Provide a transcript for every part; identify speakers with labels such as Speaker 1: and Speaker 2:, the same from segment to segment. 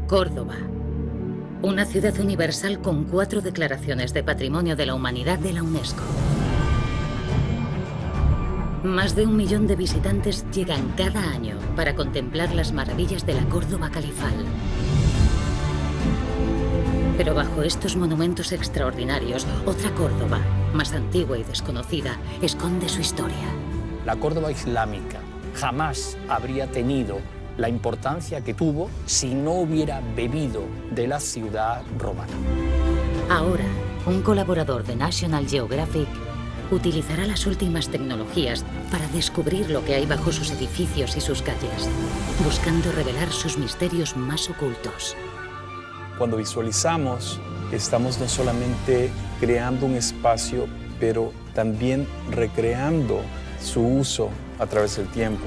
Speaker 1: Córdoba. Una ciudad universal con 4 declaraciones de Patrimonio de la Humanidad de la UNESCO. Más de 1 millón de visitantes llegan cada año para contemplar las maravillas de la Córdoba califal. Pero bajo estos monumentos extraordinarios, otra Córdoba, más antigua y desconocida, esconde su historia.
Speaker 2: La Córdoba islámica jamás habría tenido la importancia que tuvo si no hubiera bebido de la ciudad romana.
Speaker 1: Ahora, un colaborador de National Geographic utilizará las últimas tecnologías para descubrir lo que hay bajo sus edificios y sus calles, buscando revelar sus misterios más ocultos.
Speaker 3: Cuando visualizamos, estamos no solamente creando un espacio, pero también recreando su uso a través del tiempo.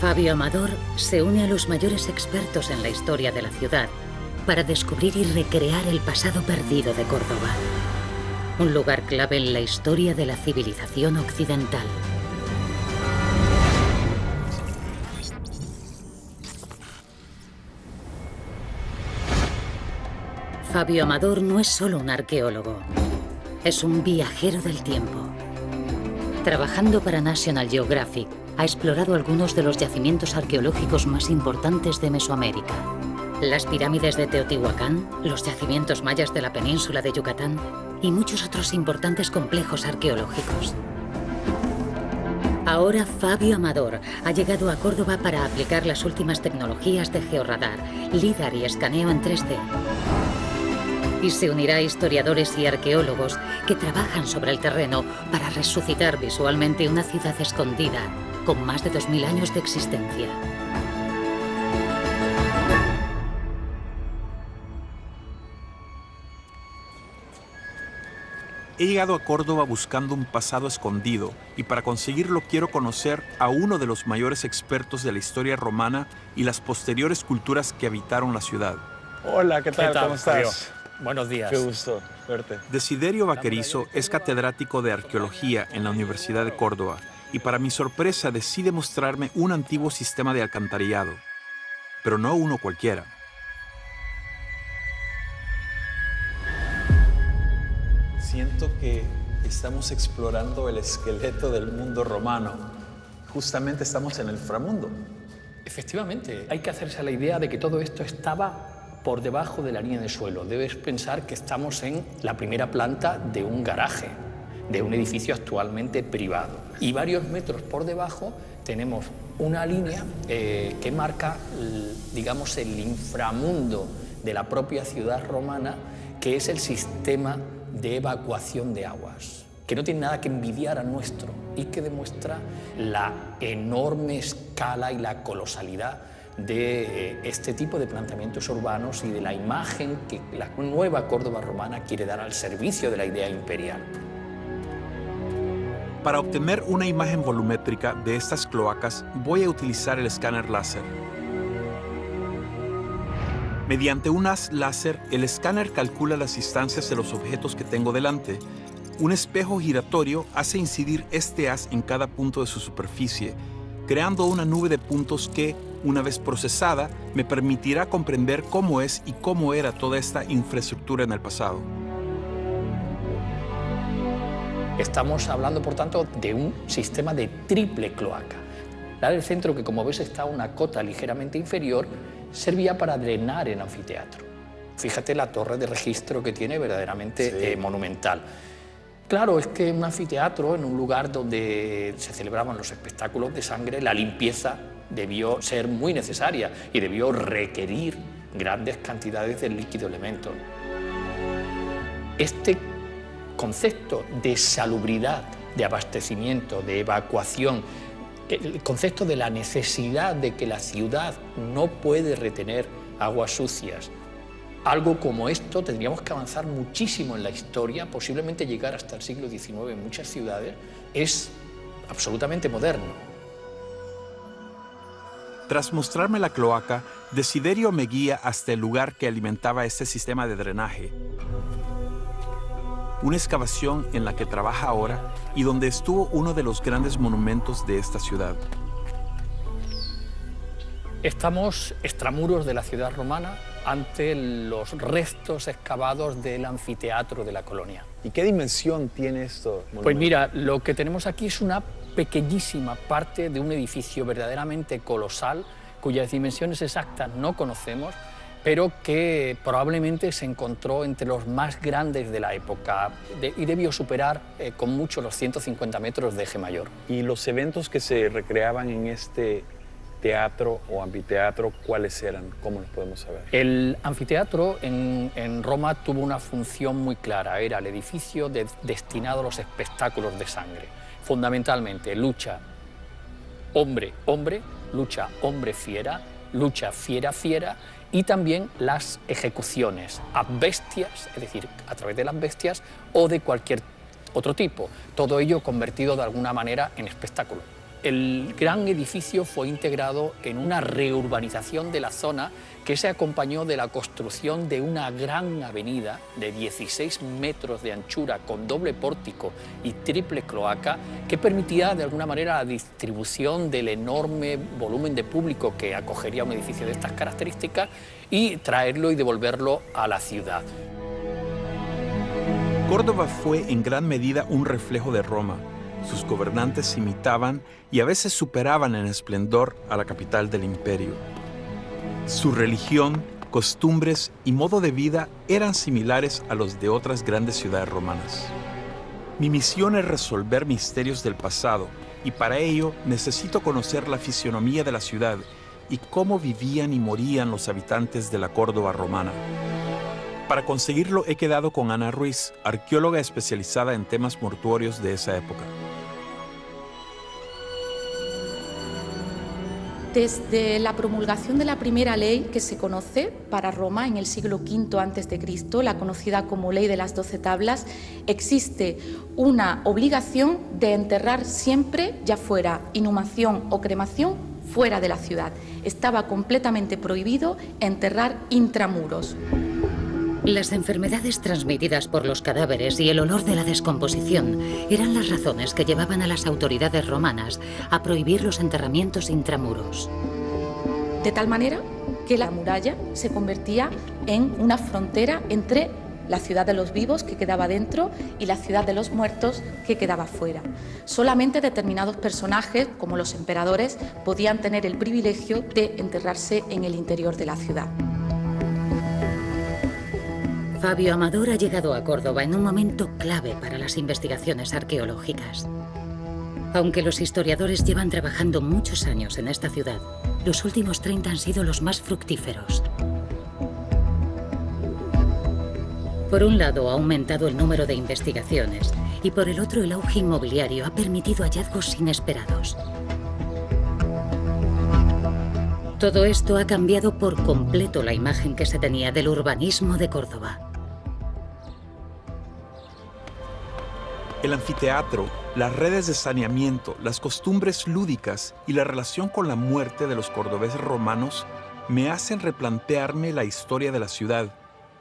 Speaker 1: Fabio Amador se une a los mayores expertos en la historia de la ciudad para descubrir y recrear el pasado perdido de Córdoba. Un lugar clave en la historia de la civilización occidental. Fabio Amador no es solo un arqueólogo, es un viajero del tiempo. Trabajando para National Geographic, ha explorado algunos de los yacimientos arqueológicos más importantes de Mesoamérica. Las pirámides de Teotihuacán, los yacimientos mayas de la península de Yucatán y muchos otros importantes complejos arqueológicos. Ahora Fabio Amador ha llegado a Córdoba para aplicar las últimas tecnologías de georradar, lidar y escaneo en 3D. Y se unirá a historiadores y arqueólogos que trabajan sobre el terreno para resucitar visualmente una ciudad escondida con más de 2000 años de existencia.
Speaker 4: He llegado a Córdoba buscando un pasado escondido y para conseguirlo quiero conocer a uno de los mayores expertos de la historia romana y las posteriores culturas que habitaron la ciudad.
Speaker 3: Hola, ¿qué tal? ¿Cómo estás?
Speaker 2: Buenos días.
Speaker 3: Qué gusto verte.
Speaker 4: Desiderio Vaquerizo es catedrático de arqueología en la Universidad de Córdoba y para mi sorpresa decide mostrarme un antiguo sistema de alcantarillado, pero no uno cualquiera.
Speaker 3: Siento que estamos explorando el esqueleto del mundo romano. Justamente estamos en el inframundo.
Speaker 2: Efectivamente, hay que hacerse a la idea de que todo esto estaba por debajo de la línea de suelo. Debes pensar que estamos en la primera planta de un garaje, de un edificio actualmente privado. Y varios metros por debajo tenemos una línea que marca, digamos, el inframundo de la propia ciudad romana, que es el sistema de evacuación de aguas, que no tiene nada que envidiar al nuestro y que demuestra la enorme escala y la colosalidad de este tipo de planteamientos urbanos y de la imagen que la nueva Córdoba romana quiere dar al servicio de la idea imperial.
Speaker 4: Para obtener una imagen volumétrica de estas cloacas, voy a utilizar el escáner láser. Mediante un haz láser, el escáner calcula las distancias de los objetos que tengo delante. Un espejo giratorio hace incidir este haz en cada punto de su superficie, creando una nube de puntos que, una vez procesada, me permitirá comprender cómo es y cómo era toda esta infraestructura en el pasado.
Speaker 2: Estamos hablando, por tanto, de un sistema de triple cloaca. La del centro, que como ves está a una cota ligeramente inferior, servía para drenar el anfiteatro. Fíjate la torre de registro que tiene, verdaderamente monumental. Claro, es que un anfiteatro, en un lugar donde se celebraban los espectáculos de sangre, la limpieza debió ser muy necesaria y debió requerir grandes cantidades de líquido elemento. Este concepto de salubridad, de abastecimiento, de evacuación, el concepto de la necesidad de que la ciudad no puede retener aguas sucias. Algo como esto tendríamos que avanzar muchísimo en la historia, posiblemente llegar hasta el siglo XIX en muchas ciudades, es absolutamente moderno.
Speaker 4: Tras mostrarme la cloaca, Desiderio me guía hasta el lugar que alimentaba este sistema de drenaje. Una excavación en la que trabaja ahora y donde estuvo uno de los grandes monumentos de esta ciudad.
Speaker 2: Estamos extramuros de la ciudad romana ante los restos excavados del anfiteatro de la colonia.
Speaker 3: ¿Y qué dimensión tiene esto?
Speaker 2: Pues mira, lo que tenemos aquí es una pequeñísima parte de un edificio verdaderamente colosal, cuyas dimensiones exactas no conocemos, pero que probablemente se encontró entre los más grandes de la época y debió superar con mucho los 150 metros de eje mayor.
Speaker 3: ¿Y los eventos que se recreaban en este teatro o anfiteatro, cuáles eran? ¿Cómo los podemos saber?
Speaker 2: El anfiteatro en Roma tuvo una función muy clara. Era el edificio destinado a los espectáculos de sangre. Fundamentalmente lucha hombre-hombre, lucha hombre-fiera, lucha fiera-fiera, y también las ejecuciones a bestias, es decir, a través de las bestias o de cualquier otro tipo. Todo ello convertido de alguna manera en espectáculo. El gran edificio fue integrado en una reurbanización de la zona que se acompañó de la construcción de una gran avenida de 16 metros de anchura con doble pórtico y triple cloaca que permitía de alguna manera la distribución del enorme volumen de público que acogería un edificio de estas características y traerlo y devolverlo a la ciudad.
Speaker 4: Córdoba fue en gran medida un reflejo de Roma. Sus gobernantes imitaban y a veces superaban en esplendor a la capital del imperio. Su religión, costumbres y modo de vida eran similares a los de otras grandes ciudades romanas. Mi misión es resolver misterios del pasado y para ello necesito conocer la fisionomía de la ciudad y cómo vivían y morían los habitantes de la Córdoba romana. Para conseguirlo he quedado con Ana Ruiz, arqueóloga especializada en temas mortuorios de esa época.
Speaker 5: Desde la promulgación de la primera ley que se conoce para Roma en el siglo V a.C., la conocida como Ley de las 12 Tablas, existe una obligación de enterrar siempre, ya fuera inhumación o cremación, fuera de la ciudad. Estaba completamente prohibido enterrar intramuros.
Speaker 1: Las enfermedades transmitidas por los cadáveres y el olor de la descomposición eran las razones que llevaban a las autoridades romanas a prohibir los enterramientos intramuros.
Speaker 5: De tal manera que la muralla se convertía en una frontera entre la ciudad de los vivos, que quedaba dentro, y la ciudad de los muertos, que quedaba fuera. Solamente determinados personajes, como los emperadores, podían tener el privilegio de enterrarse en el interior de la ciudad.
Speaker 1: Fabio Amador ha llegado a Córdoba en un momento clave para las investigaciones arqueológicas. Aunque los historiadores llevan trabajando muchos años en esta ciudad, los últimos 30 han sido los más fructíferos. Por un lado, ha aumentado el número de investigaciones y por el otro, el auge inmobiliario ha permitido hallazgos inesperados. Todo esto ha cambiado por completo la imagen que se tenía del urbanismo de Córdoba.
Speaker 4: El anfiteatro, las redes de saneamiento, las costumbres lúdicas y la relación con la muerte de los cordobeses romanos me hacen replantearme la historia de la ciudad.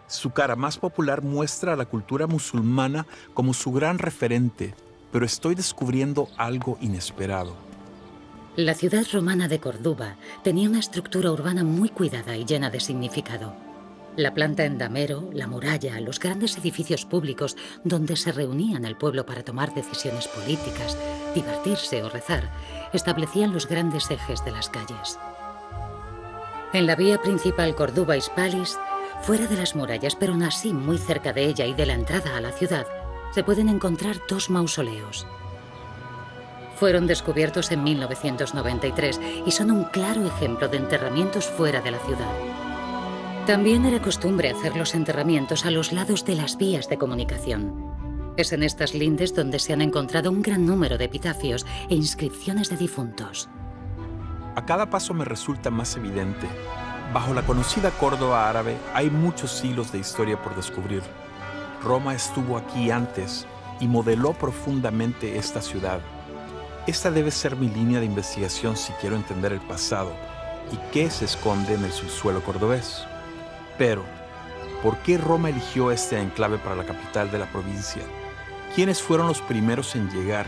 Speaker 4: Su cara más popular muestra a la cultura musulmana como su gran referente, pero estoy descubriendo algo inesperado.
Speaker 1: La ciudad romana de Córdoba tenía una estructura urbana muy cuidada y llena de significado. La planta en damero, la muralla, los grandes edificios públicos donde se reunían el pueblo para tomar decisiones políticas, divertirse o rezar, establecían los grandes ejes de las calles. En la vía principal Córdoba-Hispalis, fuera de las murallas, pero aún así muy cerca de ella y de la entrada a la ciudad, se pueden encontrar dos mausoleos. Fueron descubiertos en 1993 y son un claro ejemplo de enterramientos fuera de la ciudad. También era costumbre hacer los enterramientos a los lados de las vías de comunicación. Es en estas lindes donde se han encontrado un gran número de epitafios e inscripciones de difuntos.
Speaker 4: A cada paso me resulta más evidente. Bajo la conocida Córdoba árabe hay muchos siglos de historia por descubrir. Roma estuvo aquí antes y modeló profundamente esta ciudad. Esta debe ser mi línea de investigación si quiero entender el pasado y qué se esconde en el subsuelo cordobés. Pero, ¿por qué Roma eligió este enclave para la capital de la provincia? ¿Quiénes fueron los primeros en llegar?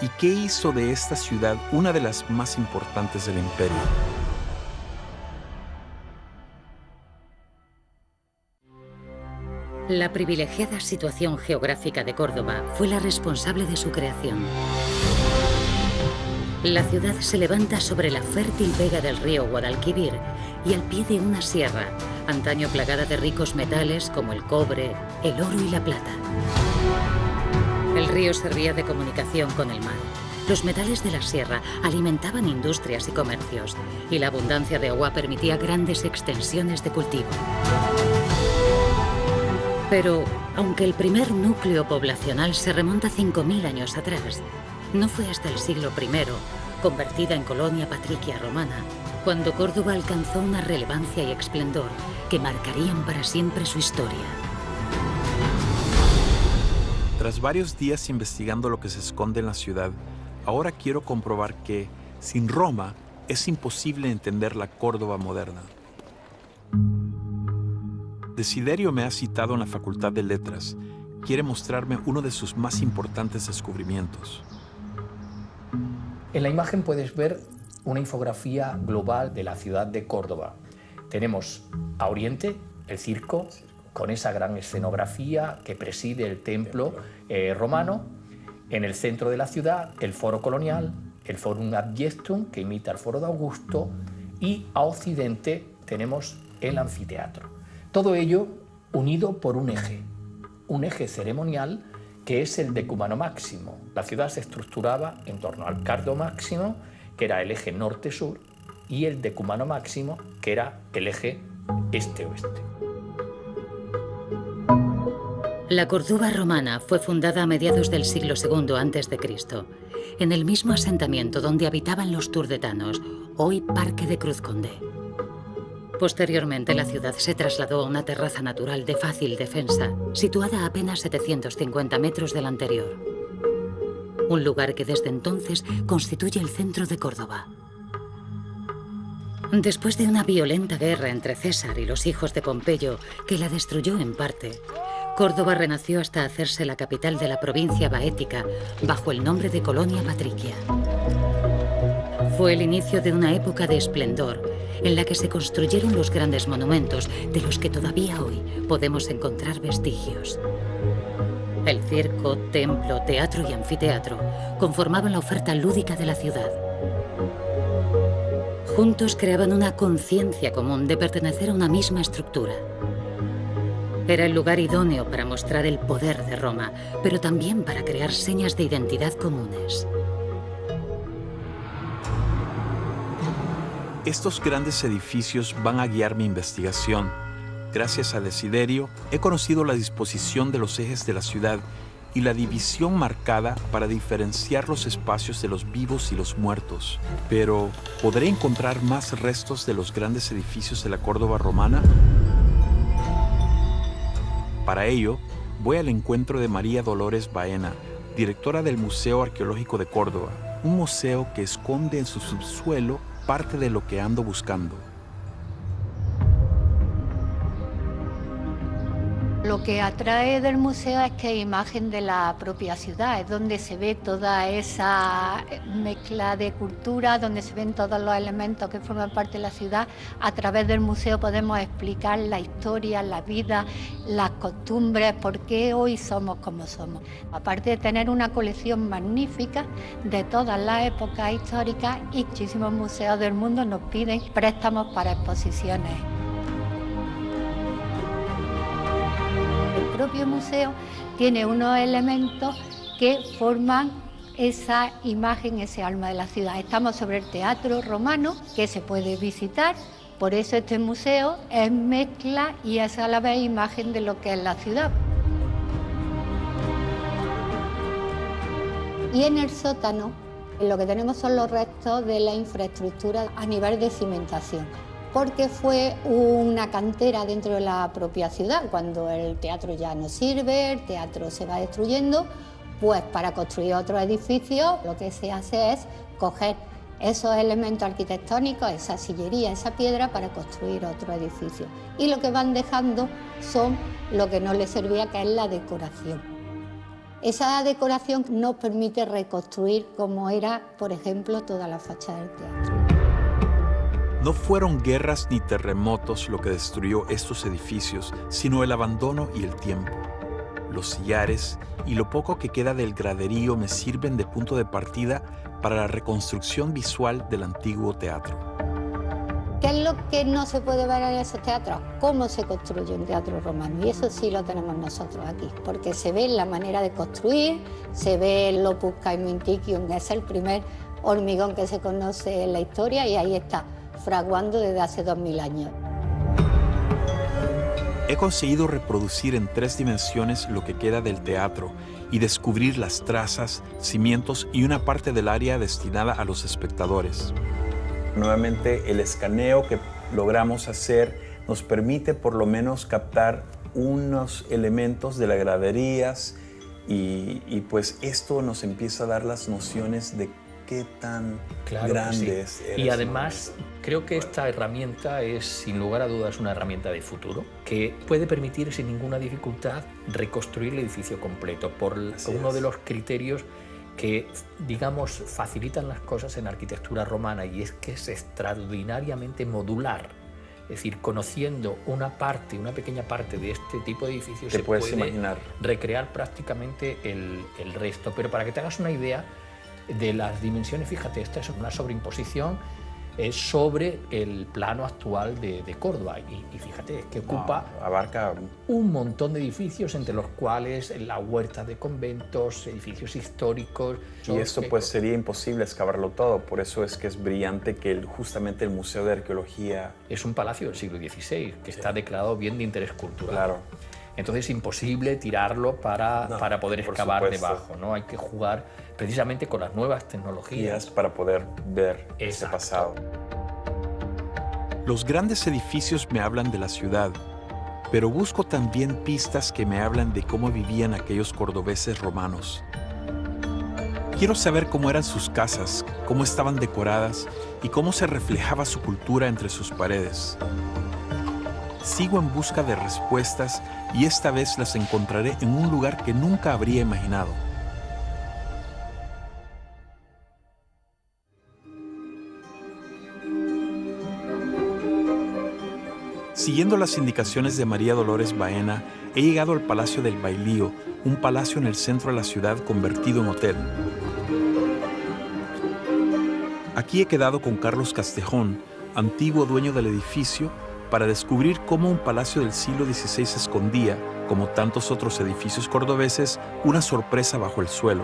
Speaker 4: ¿Y qué hizo de esta ciudad una de las más importantes del imperio?
Speaker 1: La privilegiada situación geográfica de Córdoba fue la responsable de su creación. La ciudad se levanta sobre la fértil vega del río Guadalquivir y al pie de una sierra, antaño plagada de ricos metales como el cobre, el oro y la plata. El río servía de comunicación con el mar. Los metales de la sierra alimentaban industrias y comercios, y la abundancia de agua permitía grandes extensiones de cultivo. Pero, aunque el primer núcleo poblacional se remonta 5.000 años atrás, no fue hasta el siglo I, convertida en colonia patricia romana, cuando Córdoba alcanzó una relevancia y esplendor que marcarían para siempre su historia.
Speaker 4: Tras varios días investigando lo que se esconde en la ciudad, ahora quiero comprobar que, sin Roma, es imposible entender la Córdoba moderna. Desiderio me ha citado en la Facultad de Letras. Quiere mostrarme uno de sus más importantes descubrimientos.
Speaker 2: En la imagen puedes ver una infografía global de la ciudad de Córdoba. Tenemos a oriente el circo, con esa gran escenografía que preside el templo romano. En el centro de la ciudad, el foro colonial, el Forum Adjectum, que imita el foro de Augusto, y a occidente tenemos el anfiteatro. Todo ello unido por un eje ceremonial que es el decumano máximo. La ciudad se estructuraba en torno al cardo máximo, que era el eje norte-sur, y el decumano máximo, que era el eje este-oeste.
Speaker 1: La Córdoba romana fue fundada a mediados del siglo II a.C., en el mismo asentamiento donde habitaban los turdetanos, hoy Parque de Cruz Conde. Posteriormente, la ciudad se trasladó a una terraza natural de fácil defensa, situada a apenas 750 metros del anterior. Un lugar que desde entonces constituye el centro de Córdoba. Después de una violenta guerra entre César y los hijos de Pompeyo, que la destruyó en parte, Córdoba renació hasta hacerse la capital de la provincia baética, bajo el nombre de Colonia Patricia. Fue el inicio de una época de esplendor, en la que se construyeron los grandes monumentos de los que todavía hoy podemos encontrar vestigios. El circo, templo, teatro y anfiteatro conformaban la oferta lúdica de la ciudad. Juntos creaban una conciencia común de pertenecer a una misma estructura. Era el lugar idóneo para mostrar el poder de Roma, pero también para crear señas de identidad comunes.
Speaker 4: Estos grandes edificios van a guiar mi investigación. Gracias a Desiderio, he conocido la disposición de los ejes de la ciudad y la división marcada para diferenciar los espacios de los vivos y los muertos. Pero, ¿podré encontrar más restos de los grandes edificios de la Córdoba romana? Para ello, voy al encuentro de María Dolores Baena, directora del Museo Arqueológico de Córdoba, un museo que esconde en su subsuelo parte de lo que ando buscando.
Speaker 6: Lo que atrae del museo es que es imagen de la propia ciudad, es donde se ve toda esa mezcla de cultura, donde se ven todos los elementos que forman parte de la ciudad. A través del museo podemos explicar la historia, la vida, las costumbres, por qué hoy somos como somos. Aparte de tener una colección magnífica de todas las épocas históricas, y muchísimos museos del mundo nos piden préstamos para exposiciones. El propio museo tiene unos elementos que forman esa imagen, ese alma de la ciudad. Estamos sobre el teatro romano, que se puede visitar, por eso este museo es mezcla y es a la vez imagen de lo que es la ciudad. Y en el sótano, lo que tenemos son los restos de la infraestructura a nivel de cimentación, porque fue una cantera dentro de la propia ciudad. Cuando el teatro ya no sirve, el teatro se va destruyendo, pues para construir otros edificios lo que se hace es coger esos elementos arquitectónicos, esa sillería, esa piedra, para construir otro edificio. Y lo que van dejando son lo que no les servía, que es la decoración. Esa decoración nos permite reconstruir como era, por ejemplo, toda la fachada del teatro.
Speaker 4: No fueron guerras ni terremotos lo que destruyó estos edificios, sino el abandono y el tiempo. Los sillares y lo poco que queda del graderío me sirven de punto de partida para la reconstrucción visual del antiguo teatro.
Speaker 6: ¿Qué es lo que no se puede ver en esos teatros? ¿Cómo se construye un teatro romano? Y eso sí lo tenemos nosotros aquí, porque se ve la manera de construir, se ve el Opus Caementicium, que es el primer hormigón que se conoce en la historia, y ahí está, fraguando desde hace 2000 años.
Speaker 4: He conseguido reproducir en 3 dimensiones lo que queda del teatro y descubrir las trazas, cimientos y una parte del área destinada a los espectadores.
Speaker 3: Nuevamente, el escaneo que logramos hacer nos permite por lo menos captar unos elementos de las graderías y pues esto nos empieza a dar las nociones de qué tan grandes eran.
Speaker 2: Y además creo que esta herramienta es, sin lugar a dudas, una herramienta de futuro que puede permitir sin ninguna dificultad reconstruir el edificio completo por uno de los criterios que, digamos, facilitan las cosas en arquitectura romana, y es que es extraordinariamente modular. Es decir, conociendo una pequeña parte de este tipo de edificios, se puede imaginar recrear prácticamente el resto. Pero para que te hagas una idea de las dimensiones, fíjate, esta es una sobreimposición sobre el plano actual de Córdoba, y fíjate, es que
Speaker 3: abarca
Speaker 2: un montón de edificios, entre los cuales la huerta de conventos, edificios históricos.
Speaker 3: Y esto pues sería imposible excavarlo todo, por eso es que es brillante que justamente el Museo de Arqueología...
Speaker 2: Es un palacio del siglo XVI, que está declarado bien de interés cultural.
Speaker 3: Claro.
Speaker 2: Entonces es imposible tirarlo para poder excavar debajo, ¿no? Hay que jugar precisamente con las nuevas tecnologías
Speaker 3: para poder ver ese pasado.
Speaker 4: Los grandes edificios me hablan de la ciudad, pero busco también pistas que me hablan de cómo vivían aquellos cordobeses romanos. Quiero saber cómo eran sus casas, cómo estaban decoradas y cómo se reflejaba su cultura entre sus paredes. Sigo en busca de respuestas y esta vez las encontraré en un lugar que nunca habría imaginado. Siguiendo las indicaciones de María Dolores Baena, he llegado al Palacio del Bailío, un palacio en el centro de la ciudad convertido en hotel. Aquí he quedado con Carlos Castejón, antiguo dueño del edificio, para descubrir cómo un palacio del siglo XVI escondía, como tantos otros edificios cordobeses, una sorpresa bajo el suelo.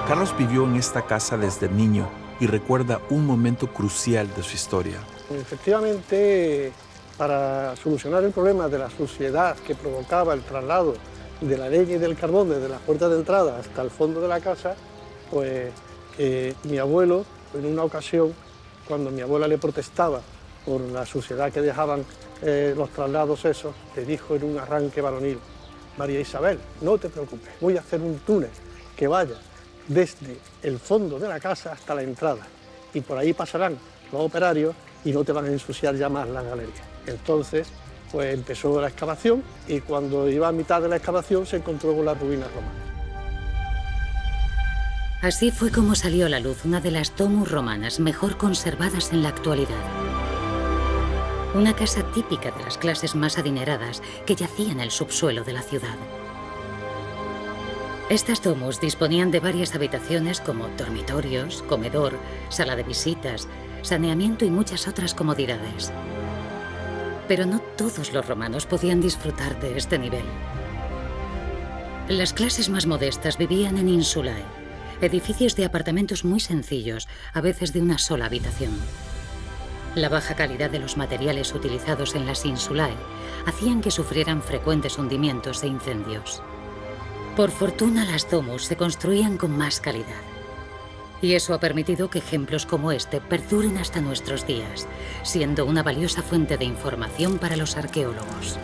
Speaker 4: Carlos vivió en esta casa desde niño y recuerda un momento crucial de su historia.
Speaker 7: Efectivamente, para solucionar el problema de la suciedad que provocaba el traslado de la leña y del carbón desde la puerta de entrada hasta el fondo de la casa, pues mi abuelo, en una ocasión, cuando mi abuela le protestaba por la suciedad que dejaban los traslados esos, le dijo en un arranque varonil: María Isabel, no te preocupes, voy a hacer un túnel que vaya desde el fondo de la casa hasta la entrada, y por ahí pasarán los operarios y no te van a ensuciar ya más la galería. Entonces, pues empezó la excavación, y cuando iba a mitad de la excavación se encontró con las ruinas romanas.
Speaker 1: Así fue como salió a la luz una de las domus romanas mejor conservadas en la actualidad. Una casa típica de las clases más adineradas que yacía en el subsuelo de la ciudad. Estas domus disponían de varias habitaciones como dormitorios, comedor, sala de visitas, saneamiento y muchas otras comodidades. Pero no todos los romanos podían disfrutar de este nivel. Las clases más modestas vivían en insulae, edificios de apartamentos muy sencillos, a veces de una sola habitación. La baja calidad de los materiales utilizados en las insulae hacían que sufrieran frecuentes hundimientos e incendios. Por fortuna, las domus se construían con más calidad. Y eso ha permitido que ejemplos como este perduren hasta nuestros días, siendo una valiosa fuente de información para los arqueólogos.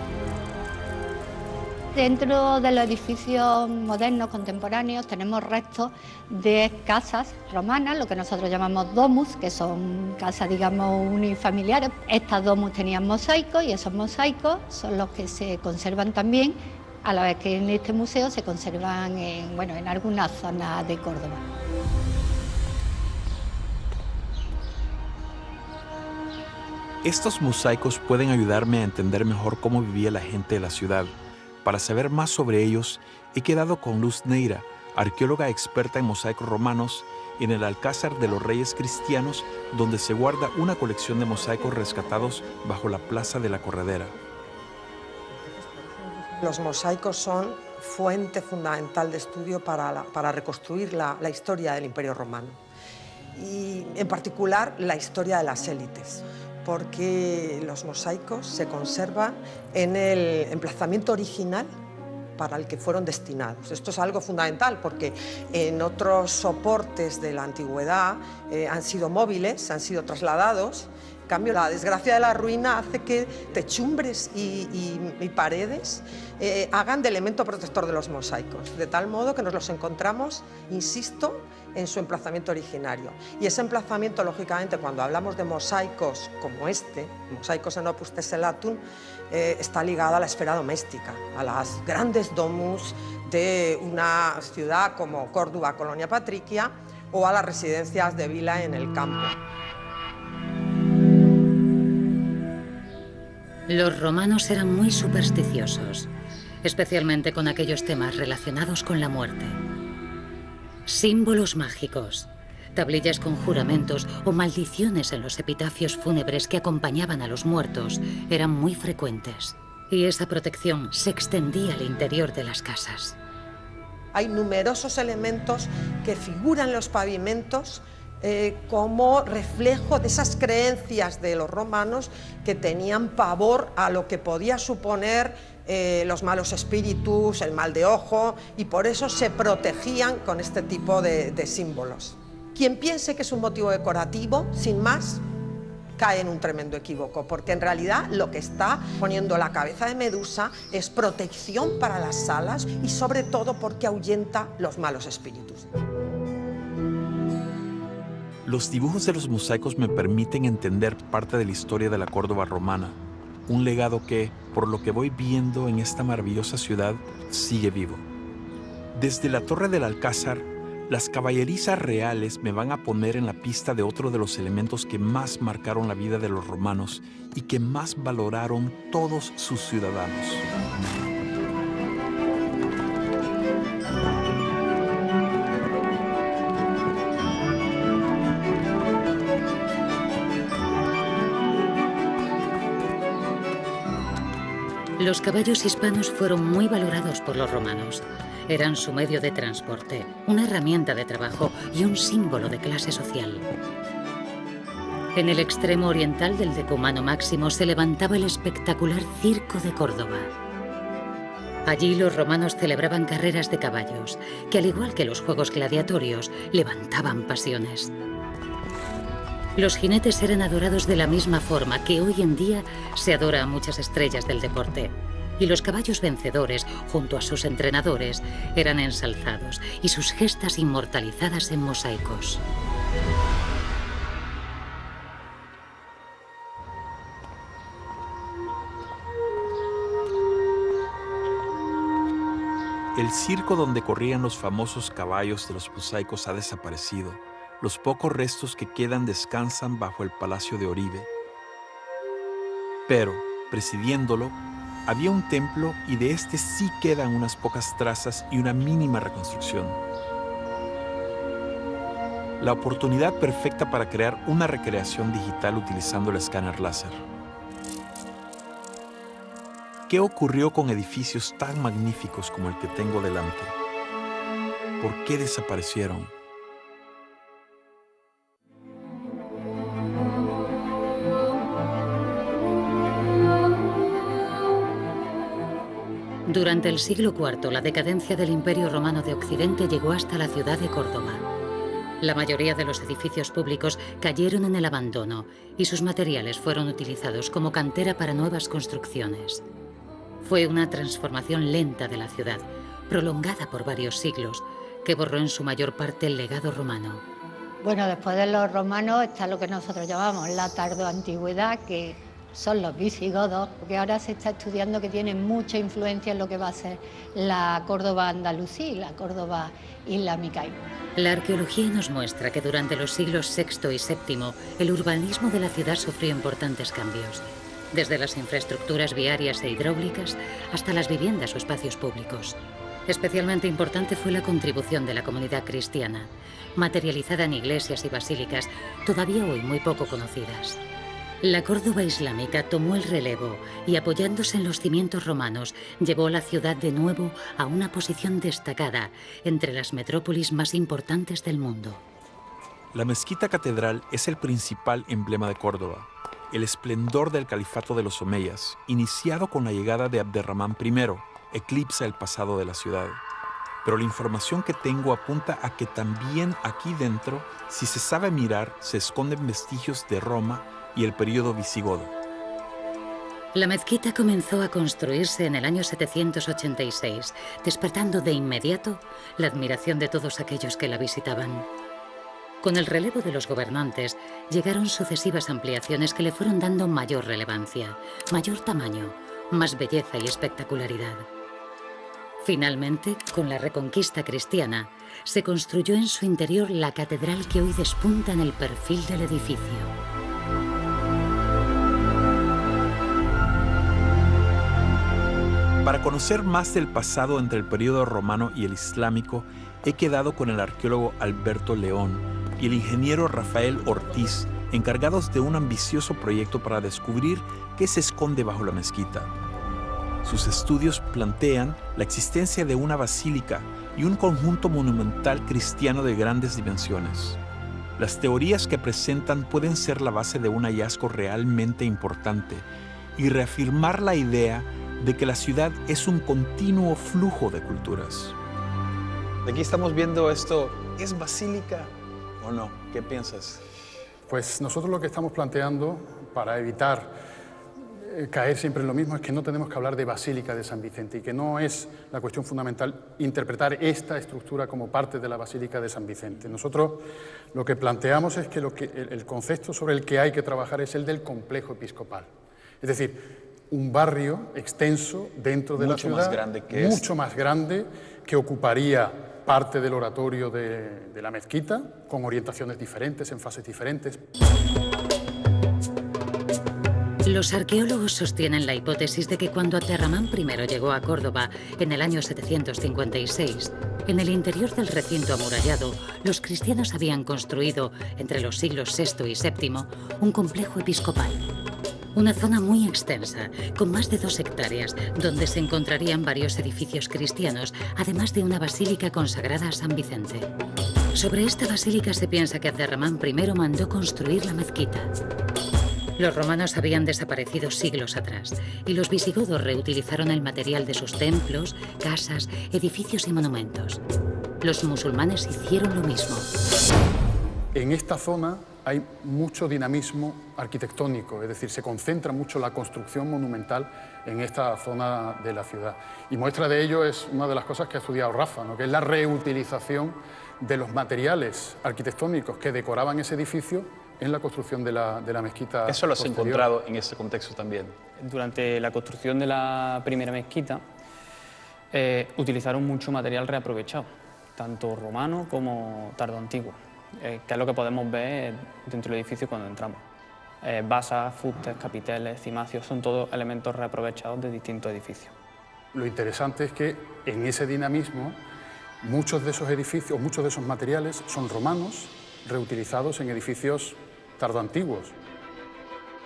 Speaker 6: Dentro de los edificios modernos, contemporáneos, tenemos restos de casas romanas, lo que nosotros llamamos domus, que son casas, digamos, unifamiliares. Estas domus tenían mosaicos y esos mosaicos son los que se conservan también a la vez que en este museo se conservan en algunas zonas de Córdoba.
Speaker 4: Estos mosaicos pueden ayudarme a entender mejor cómo vivía la gente de la ciudad. Para saber más sobre ellos, he quedado con Luz Neira, arqueóloga experta en mosaicos romanos, en el Alcázar de los Reyes Cristianos, donde se guarda una colección de mosaicos rescatados bajo la Plaza de la Corredera.
Speaker 8: Los mosaicos son fuente fundamental de estudio para reconstruir la historia del Imperio Romano y, en particular, la historia de las élites, porque los mosaicos se conservan en el emplazamiento original para el que fueron destinados. Esto es algo fundamental porque en otros soportes de la antigüedad han sido móviles, han sido trasladados. En cambio, la desgracia de la ruina hace que techumbres y paredes hagan de elemento protector de los mosaicos, de tal modo que nos los encontramos, insisto, en su emplazamiento originario. Y ese emplazamiento, lógicamente, cuando hablamos de mosaicos como este, mosaicos en opus tessellatum, está ligado a la esfera doméstica, a las grandes domus de una ciudad como Córdoba, Colonia Patricia, o a las residencias de vila en el campo.
Speaker 1: Los romanos eran muy supersticiosos, especialmente con aquellos temas relacionados con la muerte. Símbolos mágicos, tablillas con juramentos o maldiciones en los epitafios fúnebres que acompañaban a los muertos eran muy frecuentes, y esa protección se extendía al interior de las casas.
Speaker 8: Hay numerosos elementos que figuran en los pavimentos como reflejo de esas creencias de los romanos que tenían pavor a lo que podía suponer los malos espíritus, el mal de ojo, y por eso se protegían con este tipo de símbolos. Quien piense que es un motivo decorativo, sin más, cae en un tremendo equívoco, porque en realidad lo que está poniendo la cabeza de Medusa es protección para las salas y sobre todo porque ahuyenta los malos espíritus.
Speaker 4: Los dibujos de los mosaicos me permiten entender parte de la historia de la Córdoba romana, un legado que, por lo que voy viendo en esta maravillosa ciudad, sigue vivo. Desde la Torre del Alcázar, las caballerizas reales me van a poner en la pista de otro de los elementos que más marcaron la vida de los romanos y que más valoraron todos sus ciudadanos.
Speaker 1: Los caballos hispanos fueron muy valorados por los romanos. Eran su medio de transporte, una herramienta de trabajo y un símbolo de clase social. En el extremo oriental del Decumano Máximo se levantaba el espectacular Circo de Córdoba. Allí los romanos celebraban carreras de caballos, que al igual que los juegos gladiatorios, levantaban pasiones. Los jinetes eran adorados de la misma forma que hoy en día se adora a muchas estrellas del deporte. Y los caballos vencedores, junto a sus entrenadores, eran ensalzados y sus gestas inmortalizadas en mosaicos.
Speaker 4: El circo donde corrían los famosos caballos de los mosaicos ha desaparecido. Los pocos restos que quedan descansan bajo el Palacio de Oribe. Pero, presidiéndolo, había un templo y de este sí quedan unas pocas trazas y una mínima reconstrucción. La oportunidad perfecta para crear una recreación digital utilizando el escáner láser. ¿Qué ocurrió con edificios tan magníficos como el que tengo delante? ¿Por qué desaparecieron?
Speaker 1: Durante el siglo IV, la decadencia del Imperio Romano de Occidente llegó hasta la ciudad de Córdoba. La mayoría de los edificios públicos cayeron en el abandono y sus materiales fueron utilizados como cantera para nuevas construcciones. Fue una transformación lenta de la ciudad, prolongada por varios siglos, que borró en su mayor parte el legado romano.
Speaker 6: Bueno, después de los romanos está lo que nosotros llamamos la tardoantigüedad, que son los visigodos, porque ahora se está estudiando que tienen mucha influencia en lo que va a ser la Córdoba andalusí, la Córdoba islámica.
Speaker 1: La arqueología nos muestra que durante los siglos VI y VII el urbanismo de la ciudad sufrió importantes cambios, desde las infraestructuras viarias e hidráulicas hasta las viviendas o espacios públicos. Especialmente importante fue la contribución de la comunidad cristiana, materializada en iglesias y basílicas, todavía hoy muy poco conocidas. La Córdoba islámica tomó el relevo y, apoyándose en los cimientos romanos, llevó a la ciudad de nuevo a una posición destacada entre las metrópolis más importantes del mundo.
Speaker 4: La mezquita catedral es el principal emblema de Córdoba, el esplendor del califato de los omeyas, iniciado con la llegada de Abderramán I, eclipsa el pasado de la ciudad. Pero la información que tengo apunta a que también aquí dentro, si se sabe mirar, se esconden vestigios de Roma y el período visigodo.
Speaker 1: La mezquita comenzó a construirse en el año 786, despertando de inmediato la admiración de todos aquellos que la visitaban. Con el relevo de los gobernantes, llegaron sucesivas ampliaciones que le fueron dando mayor relevancia, mayor tamaño, más belleza y espectacularidad. Finalmente, con la reconquista cristiana, se construyó en su interior la catedral que hoy despunta en el perfil del edificio.
Speaker 4: Para conocer más del pasado entre el período romano y el islámico, he quedado con el arqueólogo Alberto León y el ingeniero Rafael Ortiz, encargados de un ambicioso proyecto para descubrir qué se esconde bajo la mezquita. Sus estudios plantean la existencia de una basílica y un conjunto monumental cristiano de grandes dimensiones. Las teorías que presentan pueden ser la base de un hallazgo realmente importante y reafirmar la idea de que la ciudad es un continuo flujo de culturas.
Speaker 3: Aquí estamos viendo esto. ¿Es basílica o no? ¿Qué piensas?
Speaker 9: Pues nosotros lo que estamos planteando, para evitar caer siempre en lo mismo, es que no tenemos que hablar de Basílica de San Vicente y que no es la cuestión fundamental interpretar esta estructura como parte de la Basílica de San Vicente. Nosotros lo que planteamos es que el concepto sobre el que hay que trabajar es el del complejo episcopal. Es decir, un barrio extenso dentro de la ciudad, mucho más grande, que ocuparía parte del oratorio de la mezquita, con orientaciones diferentes, en fases diferentes.
Speaker 1: Los arqueólogos sostienen la hipótesis de que cuando Abderramán I llegó a Córdoba en el año 756, en el interior del recinto amurallado, los cristianos habían construido, entre los siglos VI y VII, un complejo episcopal. Una zona muy extensa, con más de 2 hectáreas, donde se encontrarían varios edificios cristianos, además de una basílica consagrada a San Vicente. Sobre esta basílica se piensa que Abderramán I mandó construir la mezquita. Los romanos habían desaparecido siglos atrás y los visigodos reutilizaron el material de sus templos, casas, edificios y monumentos. Los musulmanes hicieron lo mismo.
Speaker 9: En esta zona hay mucho dinamismo arquitectónico, es decir, se concentra mucho la construcción monumental en esta zona de la ciudad. Y muestra de ello es una de las cosas que ha estudiado Rafa, ¿no?, que es la reutilización de los materiales arquitectónicos que decoraban ese edificio en la construcción de la mezquita.
Speaker 3: Eso lo has encontrado en este contexto también.
Speaker 10: Durante la construcción de la primera mezquita utilizaron mucho material reaprovechado, tanto romano como tardoantiguo, que es lo que podemos ver dentro del edificio cuando entramos. Basas, fustes, capiteles, cimacios, son todos elementos reaprovechados de distintos edificios.
Speaker 9: Lo interesante es que en ese dinamismo muchos de esos edificios, muchos de esos materiales son romanos, reutilizados en edificios tardoantiguos.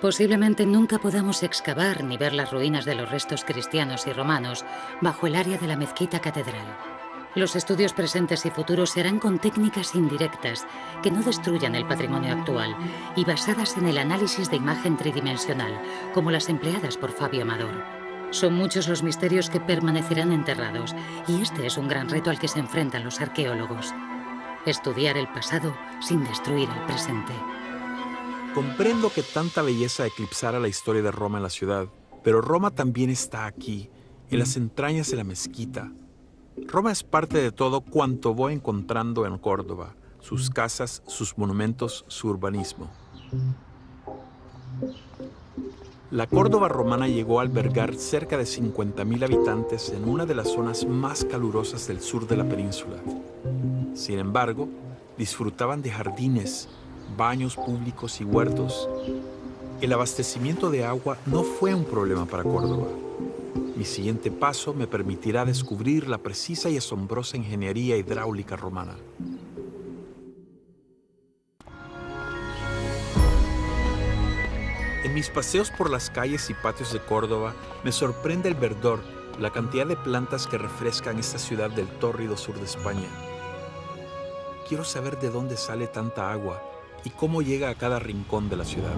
Speaker 1: Posiblemente nunca podamos excavar ni ver las ruinas de los restos cristianos y romanos bajo el área de la mezquita catedral. Los estudios presentes y futuros se harán con técnicas indirectas que no destruyan el patrimonio actual y basadas en el análisis de imagen tridimensional, como las empleadas por Fabio Amador. Son muchos los misterios que permanecerán enterrados y este es un gran reto al que se enfrentan los arqueólogos. Estudiar el pasado sin destruir el presente.
Speaker 4: Comprendo que tanta belleza eclipsara la historia de Roma en la ciudad, pero Roma también está aquí, en las entrañas de la mezquita. Roma es parte de todo cuanto voy encontrando en Córdoba, sus casas, sus monumentos, su urbanismo. La Córdoba romana llegó a albergar cerca de 50.000 habitantes en una de las zonas más calurosas del sur de la península. Sin embargo, disfrutaban de jardines, baños públicos y huertos. El abastecimiento de agua no fue un problema para Córdoba. Mi siguiente paso me permitirá descubrir la precisa y asombrosa ingeniería hidráulica romana. En mis paseos por las calles y patios de Córdoba me sorprende el verdor, la cantidad de plantas que refrescan esta ciudad del tórrido sur de España. Quiero saber de dónde sale tanta agua y cómo llega a cada rincón de la ciudad.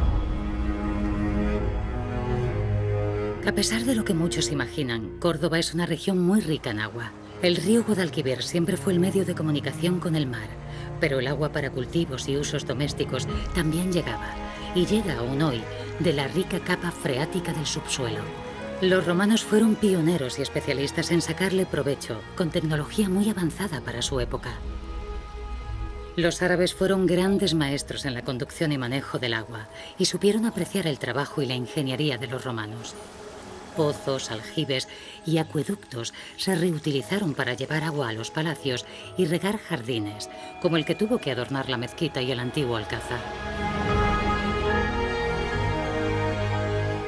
Speaker 1: A pesar de lo que muchos imaginan, Córdoba es una región muy rica en agua. El río Guadalquivir siempre fue el medio de comunicación con el mar, pero el agua para cultivos y usos domésticos también llegaba, y llega aún hoy, de la rica capa freática del subsuelo. Los romanos fueron pioneros y especialistas en sacarle provecho, con tecnología muy avanzada para su época. Los árabes fueron grandes maestros en la conducción y manejo del agua, y supieron apreciar el trabajo y la ingeniería de los romanos. Pozos, aljibes y acueductos se reutilizaron para llevar agua a los palacios y regar jardines, como el que tuvo que adornar la mezquita y el antiguo alcázar.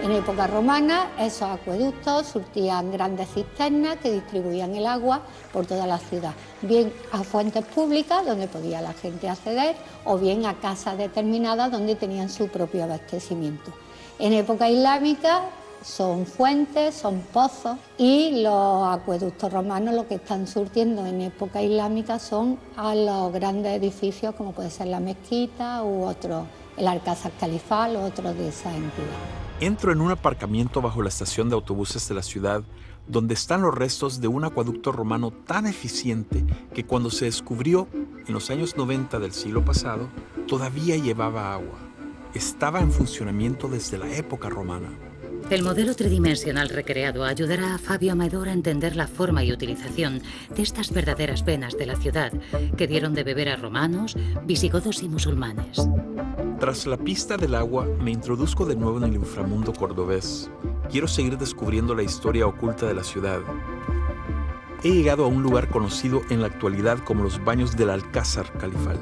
Speaker 6: En época romana, esos acueductos surtían grandes cisternas que distribuían el agua por toda la ciudad, bien a fuentes públicas donde podía la gente acceder o bien a casas determinadas donde tenían su propio abastecimiento. En época islámica son fuentes, son pozos, y los acueductos romanos lo que están surtiendo en época islámica son a los grandes edificios como puede ser la mezquita u otro, el Alcázar Califal o otros de esa entidad.
Speaker 4: Entro en un aparcamiento bajo la estación de autobuses de la ciudad, donde están los restos de un acueducto romano tan eficiente que cuando se descubrió en los años 90 del siglo pasado, todavía llevaba agua. Estaba en funcionamiento desde la época romana.
Speaker 1: El modelo tridimensional recreado ayudará a Fabio Amador a entender la forma y utilización de estas verdaderas venas de la ciudad que dieron de beber a romanos, visigodos y musulmanes.
Speaker 4: Tras la pista del agua, me introduzco de nuevo en el inframundo cordobés. Quiero seguir descubriendo la historia oculta de la ciudad. He llegado a un lugar conocido en la actualidad como los baños del Alcázar Califal.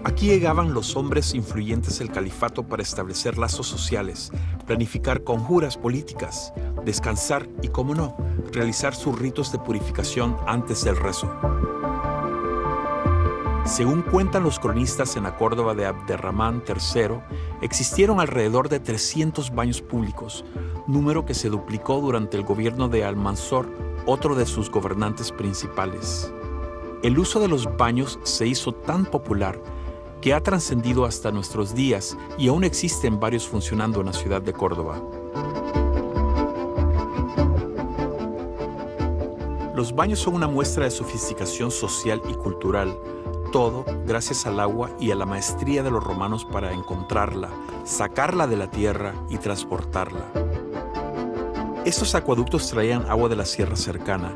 Speaker 4: Aquí llegaban los hombres influyentes del califato para establecer lazos sociales, planificar conjuras políticas, descansar y, cómo no, realizar sus ritos de purificación antes del rezo. Según cuentan los cronistas en la Córdoba de Abderramán III, existieron alrededor de 300 baños públicos, número que se duplicó durante el gobierno de Almanzor, otro de sus gobernantes principales. El uso de los baños se hizo tan popular que ha trascendido hasta nuestros días y aún existen varios funcionando en la ciudad de Córdoba. Los baños son una muestra de sofisticación social y cultural, todo gracias al agua y a la maestría de los romanos para encontrarla, sacarla de la tierra y transportarla. Estos acueductos traían agua de la sierra cercana,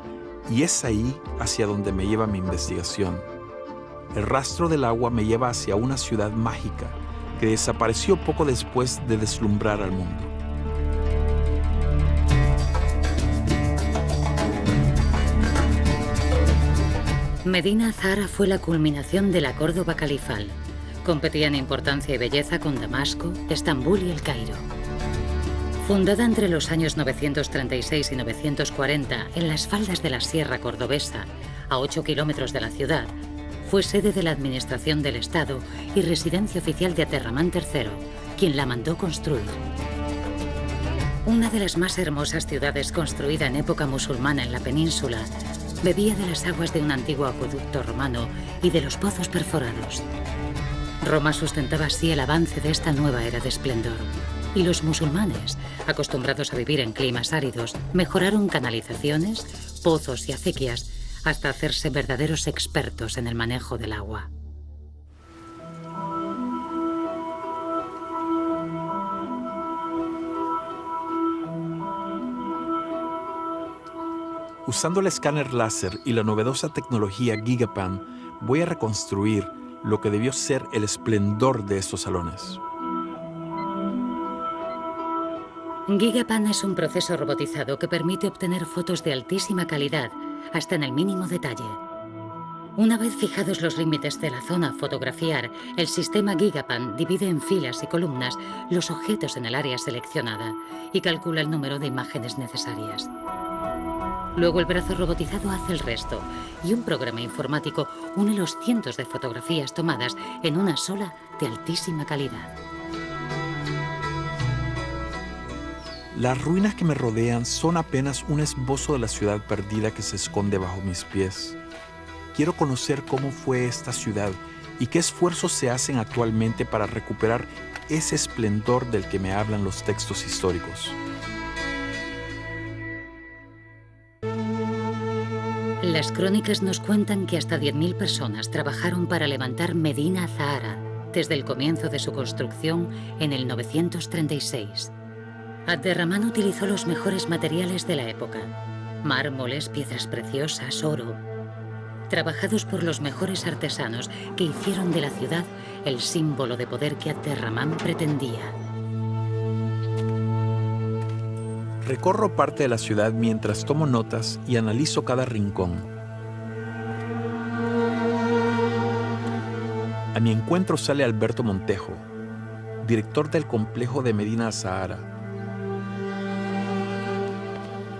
Speaker 4: y es ahí hacia donde me lleva mi investigación. El rastro del agua me lleva hacia una ciudad mágica que desapareció poco después de deslumbrar al mundo.
Speaker 1: Medina Azahara fue la culminación de la Córdoba califal. Competía en importancia y belleza con Damasco, Estambul y El Cairo. Fundada entre los años 936 y 940 en las faldas de la Sierra Cordobesa, a 8 kilómetros de la ciudad, fue sede de la administración del Estado y residencia oficial de Abderramán III, quien la mandó construir. Una de las más hermosas ciudades construida en época musulmana en la península, bebía de las aguas de un antiguo acueducto romano y de los pozos perforados. Roma sustentaba así el avance de esta nueva era de esplendor. Y los musulmanes, acostumbrados a vivir en climas áridos, mejoraron canalizaciones, pozos y acequias hasta hacerse verdaderos expertos en el manejo del agua.
Speaker 4: Usando el escáner láser y la novedosa tecnología Gigapan, voy a reconstruir lo que debió ser el esplendor de estos salones.
Speaker 1: GigaPan es un proceso robotizado que permite obtener fotos de altísima calidad, hasta en el mínimo detalle. Una vez fijados los límites de la zona a fotografiar, el sistema GigaPan divide en filas y columnas los objetos en el área seleccionada y calcula el número de imágenes necesarias. Luego el brazo robotizado hace el resto y un programa informático une los cientos de fotografías tomadas en una sola de altísima calidad.
Speaker 4: Las ruinas que me rodean son apenas un esbozo de la ciudad perdida que se esconde bajo mis pies. Quiero conocer cómo fue esta ciudad y qué esfuerzos se hacen actualmente para recuperar ese esplendor del que me hablan los textos históricos.
Speaker 1: Las crónicas nos cuentan que hasta 10.000 personas trabajaron para levantar Medina Zahara desde el comienzo de su construcción en el 936. Abderramán utilizó los mejores materiales de la época: mármoles, piedras preciosas, oro, trabajados por los mejores artesanos que hicieron de la ciudad el símbolo de poder que Abderramán pretendía.
Speaker 4: Recorro parte de la ciudad mientras tomo notas y analizo cada rincón. A mi encuentro sale Alberto Montejo, director del complejo de Medina Zahara.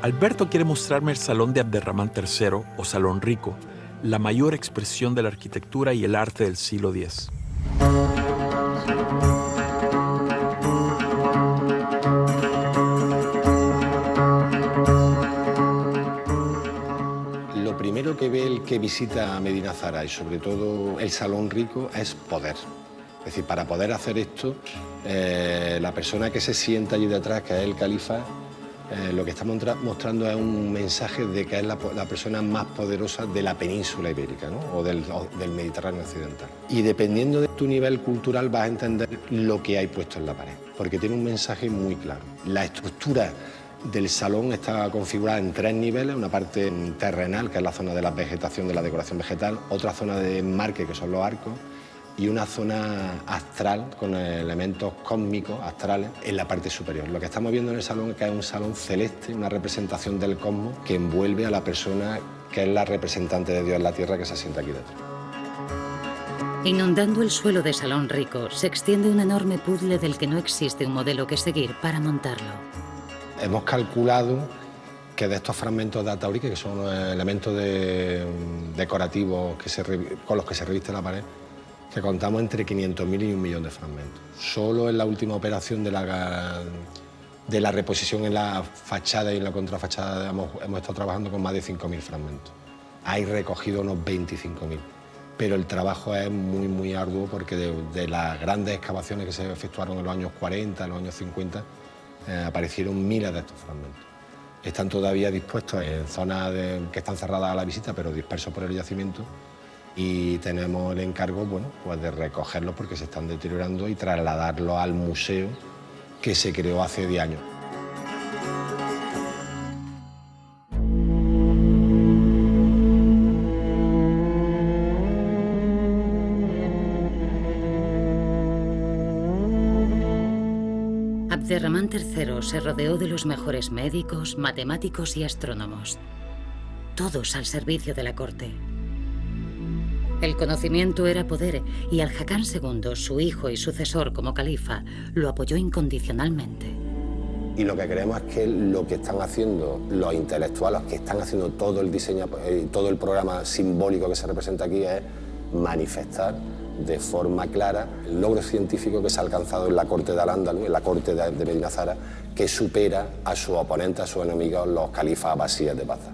Speaker 4: Alberto quiere mostrarme el Salón de Abderramán III, o Salón Rico, la mayor expresión de la arquitectura y el arte del siglo X.
Speaker 11: Lo primero que ve el que visita Medina Zahara y sobre todo el Salón Rico es poder. Es decir, para poder hacer esto, la persona que se sienta allí detrás, que es el califa, lo que está mostrando es un mensaje de que es la persona más poderosa de la península ibérica, ¿no? o del Mediterráneo occidental. Y dependiendo de tu nivel cultural vas a entender lo que hay puesto en la pared, porque tiene un mensaje muy claro. La estructura del salón está configurada en 3 niveles, una parte terrenal, que es la zona de la vegetación, de la decoración vegetal, otra zona de enmarque, que son los arcos, y una zona astral con elementos cósmicos, astrales, en la parte superior. Lo que estamos viendo en el salón es que es un salón celeste, una representación del cosmos que envuelve a la persona que es la representante de Dios en la tierra, que se sienta aquí dentro.
Speaker 1: Inundando el suelo de Salón Rico, se extiende un enorme puzzle del que no existe un modelo que seguir para montarlo.
Speaker 11: Hemos calculado que de estos fragmentos de ataurique, que son elementos decorativos con los que se reviste la pared, que contamos entre 500.000 y 1 millón de fragmentos. Solo en la última operación de la reposición en la fachada y en la contrafachada hemos estado trabajando con más de 5.000 fragmentos. Hay recogido unos 25.000, pero el trabajo es muy, muy arduo porque de las grandes excavaciones que se efectuaron en los años 40, en los años 50, aparecieron miles de estos fragmentos. Están todavía dispuestos en zonas que están cerradas a la visita, pero dispersos por el yacimiento. Y tenemos el encargo, bueno, pues de recogerlos porque se están deteriorando y trasladarlos al museo que se creó hace 10 años.
Speaker 1: Abderramán III se rodeó de los mejores médicos, matemáticos y astrónomos, todos al servicio de la corte. El conocimiento era poder y Al-Hakam II, su hijo y sucesor como califa, lo apoyó incondicionalmente.
Speaker 11: Y lo que creemos es que lo que están haciendo los intelectuales, que están haciendo todo el diseño, todo el programa simbólico que se representa aquí, es manifestar de forma clara el logro científico que se ha alcanzado en la corte de Al-Ándalus, en la corte de Medina Zahara, que supera a sus oponentes, a sus enemigos, los califas abasíes de Bagdad.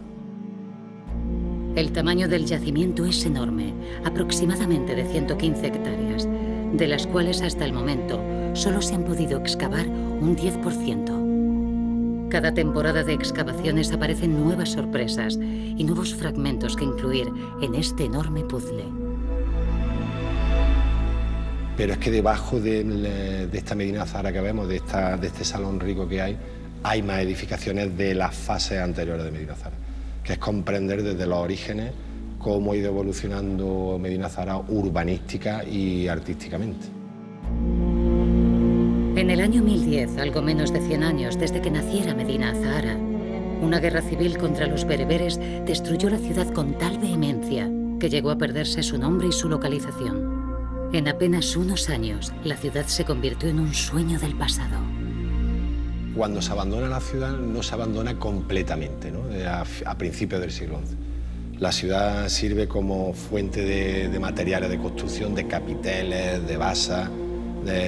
Speaker 1: El tamaño del yacimiento es enorme, aproximadamente de 115 hectáreas, de las cuales hasta el momento solo se han podido excavar un 10%. Cada temporada de excavaciones aparecen nuevas sorpresas y nuevos fragmentos que incluir en este enorme puzzle.
Speaker 11: Pero es que debajo de esta Medina Zahara que vemos, de este salón rico que hay más edificaciones de las fases anteriores de Medina Zahara, que es comprender desde los orígenes cómo ha ido evolucionando Medina Zahara urbanística y artísticamente.
Speaker 1: En el año 1010, algo menos de 100 años desde que naciera Medina Azahara, una guerra civil contra los bereberes destruyó la ciudad con tal vehemencia que llegó a perderse su nombre y su localización. En apenas unos años, la ciudad se convirtió en un sueño del pasado.
Speaker 11: Cuando se abandona la ciudad, no se abandona completamente, ¿no? A principios del siglo XI. La ciudad sirve como fuente de materiales de construcción, de capiteles, de basas,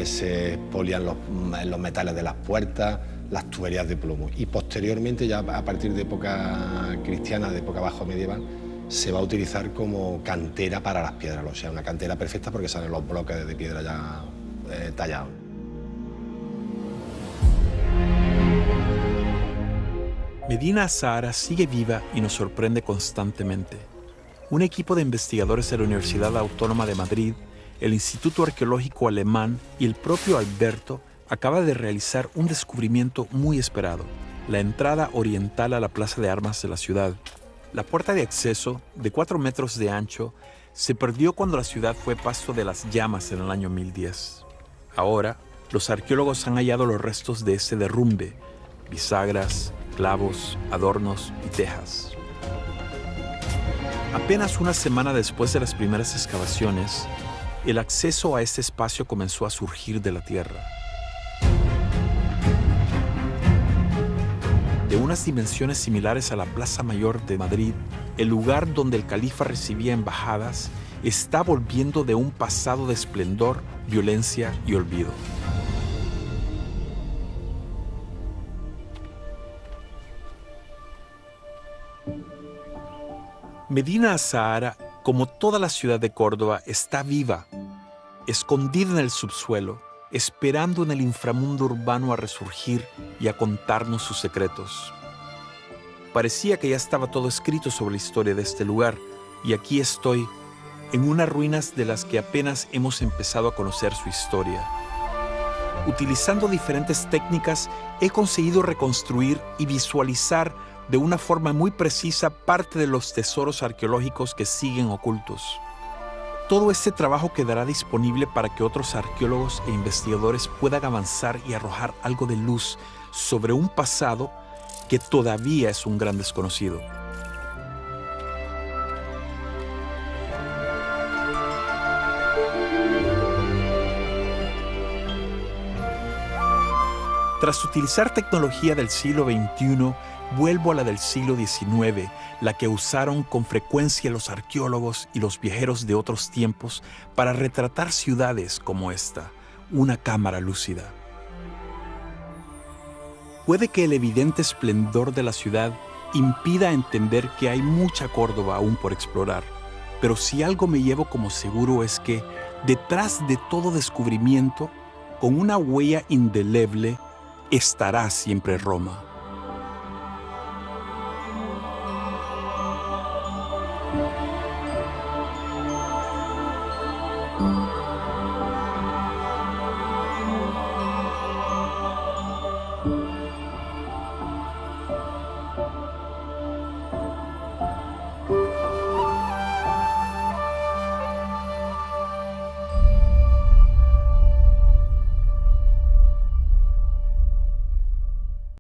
Speaker 11: se expolian los metales de las puertas, las tuberías de plomo. Y posteriormente, ya a partir de época cristiana, de época bajo medieval, se va a utilizar como cantera para las piedras, o sea, una cantera perfecta porque salen los bloques de piedra ya tallados.
Speaker 4: Medina Azahara sigue viva y nos sorprende constantemente. Un equipo de investigadores de la Universidad Autónoma de Madrid, el Instituto Arqueológico Alemán y el propio Alberto acaba de realizar un descubrimiento muy esperado: la entrada oriental a la Plaza de Armas de la ciudad. La puerta de acceso, de 4 metros de ancho, se perdió cuando la ciudad fue pasto de las llamas en el año 1010. Ahora, los arqueólogos han hallado los restos de ese derrumbe: bisagras, clavos, adornos y tejas. Apenas una semana después de las primeras excavaciones, el acceso a este espacio comenzó a surgir de la tierra. De unas dimensiones similares a la Plaza Mayor de Madrid, el lugar donde el califa recibía embajadas está volviendo de un pasado de esplendor, violencia y olvido. Medina Azahara, como toda la ciudad de Córdoba, está viva, escondida en el subsuelo, esperando en el inframundo urbano a resurgir y a contarnos sus secretos. Parecía que ya estaba todo escrito sobre la historia de este lugar, y aquí estoy, en unas ruinas de las que apenas hemos empezado a conocer su historia. Utilizando diferentes técnicas, he conseguido reconstruir y visualizar de una forma muy precisa parte de los tesoros arqueológicos que siguen ocultos. Todo este trabajo quedará disponible para que otros arqueólogos e investigadores puedan avanzar y arrojar algo de luz sobre un pasado que todavía es un gran desconocido. Tras utilizar tecnología del siglo XXI, vuelvo a la del siglo XIX, la que usaron con frecuencia los arqueólogos y los viajeros de otros tiempos para retratar ciudades como esta, una cámara lúcida. Puede que el evidente esplendor de la ciudad impida entender que hay mucha Córdoba aún por explorar, pero si algo me llevo como seguro es que, detrás de todo descubrimiento, con una huella indeleble, estará siempre Roma.